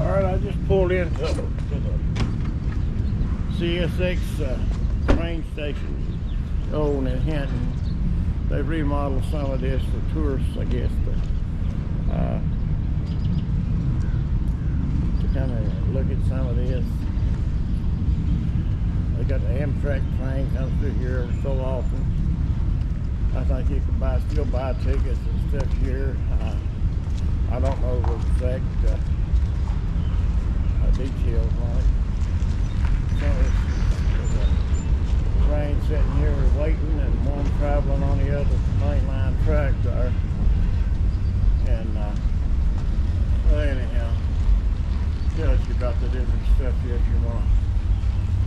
Alright, I just pulled into the CSX train station over in Hinton. They've remodeled some of this for tourists, I guess, to kind of look at some of this. They got the Amtrak train comes through here every so often. I think you can still buy tickets and stuff here. I don't know the exact details on it. So there's a train sitting here waiting and one traveling on the other main line track there. And well, anyhow, tells you about the different stuff here if you want to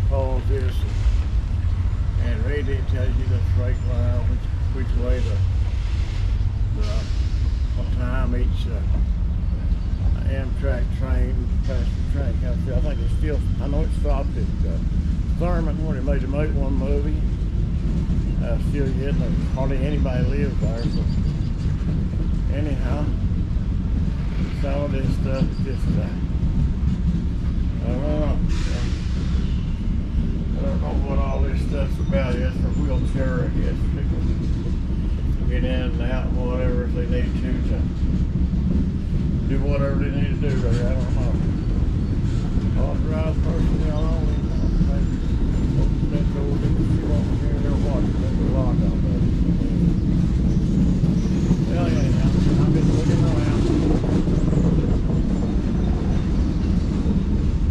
pause this and read it. It tells you the freight line, which way what time each Amtrak train, passenger train comes through. I think it's still, I know it stopped at Thurman when it made the Make One movie. Still yet, hardly anybody lives there. So anyhow, some of this stuff is just, I don't know what all this stuff's about. It's for wheelchair, I guess. People get in and out and whatever if they need to do whatever they need to do there. I don't know. Authorized personnel only. Maybe let's go see what we're here. They're watching. There's a lock on there. Well, anyhow, I've been looking around.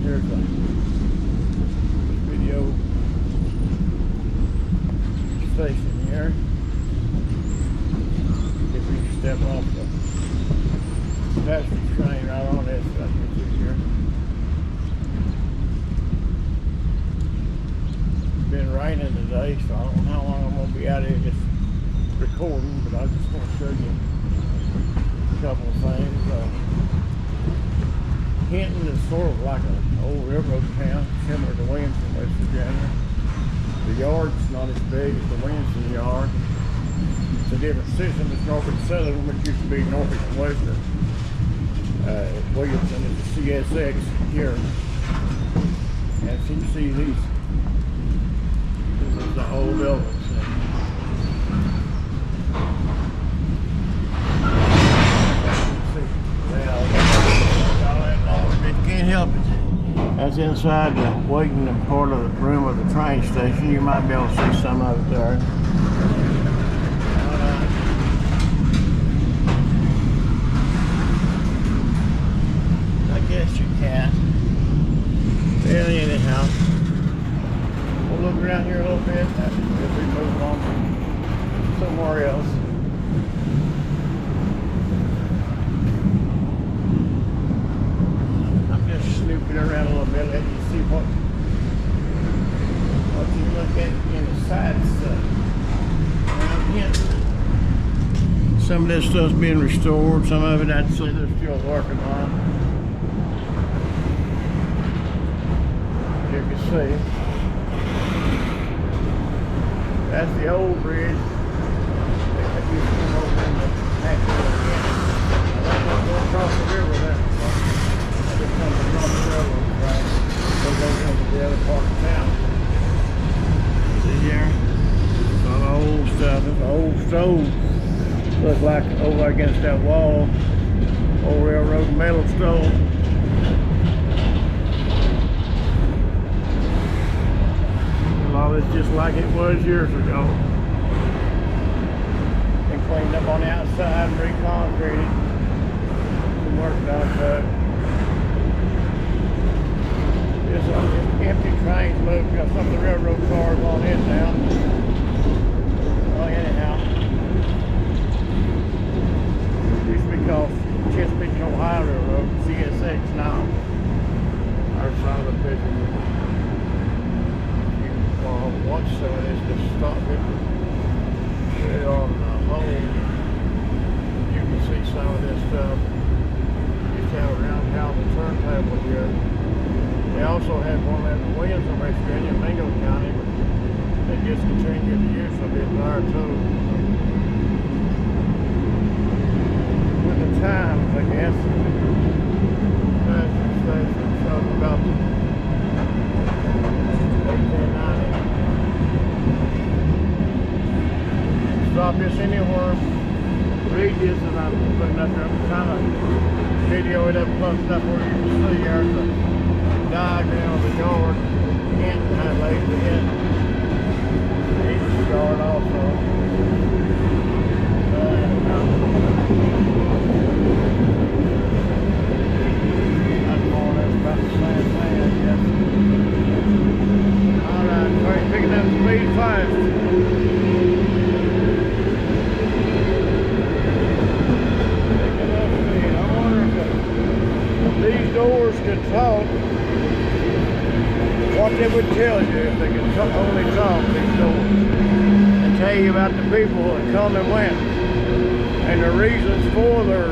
Here's a video station here. If we step off the passenger train right on this here. It's been raining today, so I don't know how long I'm going to be out here just recording, but I just want to show you a couple of things. Hinton is sort of like an old railroad town, similar to Williamson, West Virginia. The yard's not as big as the Williamson yard. It's a different system. It's Norfolk Southern, which used to be Norfolk and Western. Williamson is the CSX here. And so you see these. This is the old buildings. Can't help it. That's inside the waiting part of the room of the train station. You might be able to see some of it there. I guess you can. Well, anyhow, we'll look around here a little bit as we move on to somewhere else. Snooping around a little bit, let you see what you look at in the sides around here. Some of this stuff's being restored, some of it I'd say they're still working on. You can see that's the old bridge that used to come over in the natural again. I don't want to go across the river there. Just comes across the railroad track, so goes into the other part of town. See here? It's all old stuff. It's an old stove. Looks like over against that wall. Old railroad metal stove. A lot of it's just like it was years ago. Been cleaned up on the outside, re-concreted. Some work done to it. There's empty trains moving. Got some of the railroad cars on in now. Well, anyhow, it used to be called Chesapeake, Ohio Railroad, CSX now. Our side of the picture. You can watch some of this, just stop it. Put it on hold. You can see some of this stuff. Used to have a roundhouse turntable here. They also had one in Williamson, West Virginia, Mingo County, but they discontinued the use of it there too. With the times, I guess. Passenger up there. I'm trying to video it up close enough where you can see there's the diagram of the yard. Hinton had laid the Hinton yard also. That's more or less about the same thing, I guess. Alright, so picking up speed fast. Picking up speed. I wonder if these doors could talk, what they would tell you if they could only talk, these doors, and tell you about the people that come and went and the reasons for their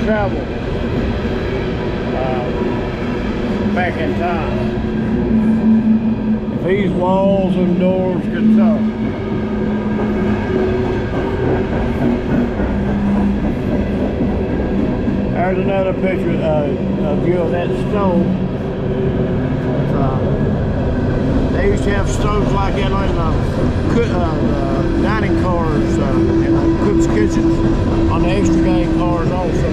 travel back in time. If these walls and doors could talk. There's another picture, a view of that stove. They used to have stoves like that in dining cars and cook's kitchens on the extra gang cars also.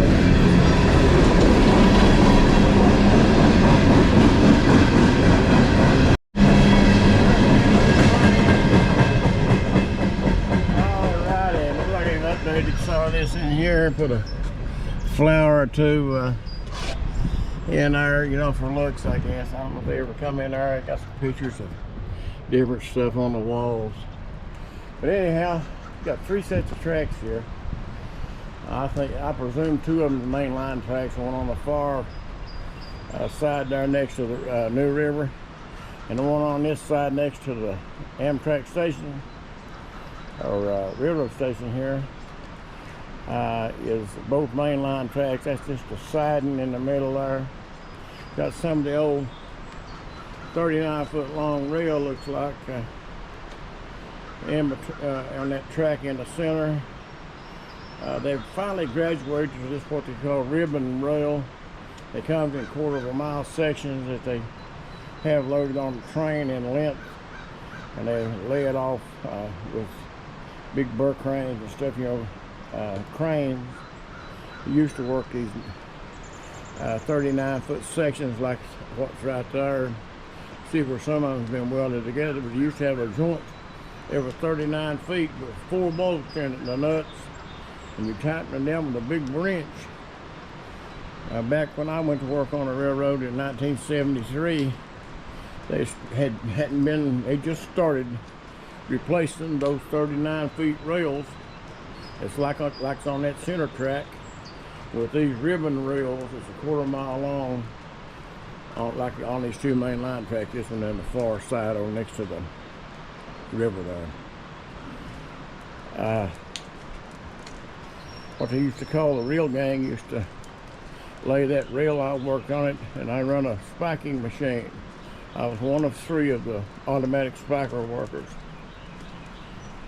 Alrighty, looks like I've updated some of this in here, put a flower or two in there, you know, for looks, I guess. I don't know if they ever come in there. I got some pictures of different stuff on the walls. But anyhow, got 3 sets of tracks here. I presume 2 of them are main line tracks, one on the far side there next to the New River, and the one on this side next to the Amtrak Station, or railroad station here. Is both mainline tracks. That's just a siding in the middle there. Got some of the old 39-foot long rail, looks like, on that track in the center. They've finally graduated to this what they call ribbon rail. They come in 1/4 mile sections that they have loaded on the train in length, and they lay it off with big burr cranes and stuff, you know. Cranes used to work these 39-foot sections like what's right there. See where some of them's been welded together, but you used to have a joint every 39 feet with 4 bolts in it, the nuts, and you tighten them down with a big wrench. Back when I went to work on a railroad in 1973, they just started replacing those 39 feet rails. It's like it's on that center track with these ribbon rails. It's a 1/4 mile long, like on these 2 main line tracks. This one on the far side over next to the river there. What they used to call the rail gang used to lay that rail. I worked on it, and I run a spiking machine. I was one of 3 of the automatic spiker workers.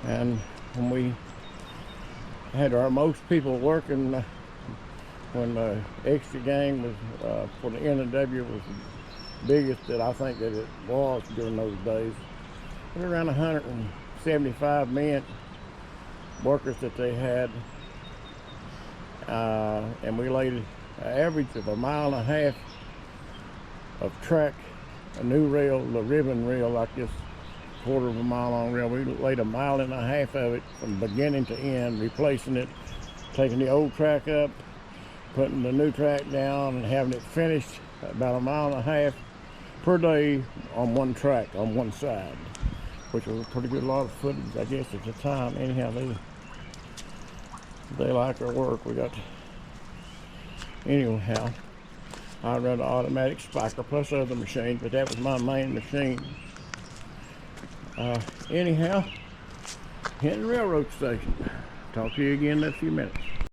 And when we had our most people working when the extra gang was for the Hinton W.Va was the biggest that I think that it was during those days. It was around 175 men workers that they had, and we laid an average of 1.5 miles of track, a new rail, the ribbon rail like this 1/4 mile long rail. We laid 1.5 miles of it from beginning to end, replacing it, taking the old track up, putting the new track down, and having it finished about 1.5 miles per day on one track, on one side, which was a pretty good lot of footage, I guess, at the time. Anyhow, they like our work. Anyhow, I run an automatic spiker plus other machines, but that was my main machine. Anyhow, Hinton Railroad Station. Talk to you again in a few minutes.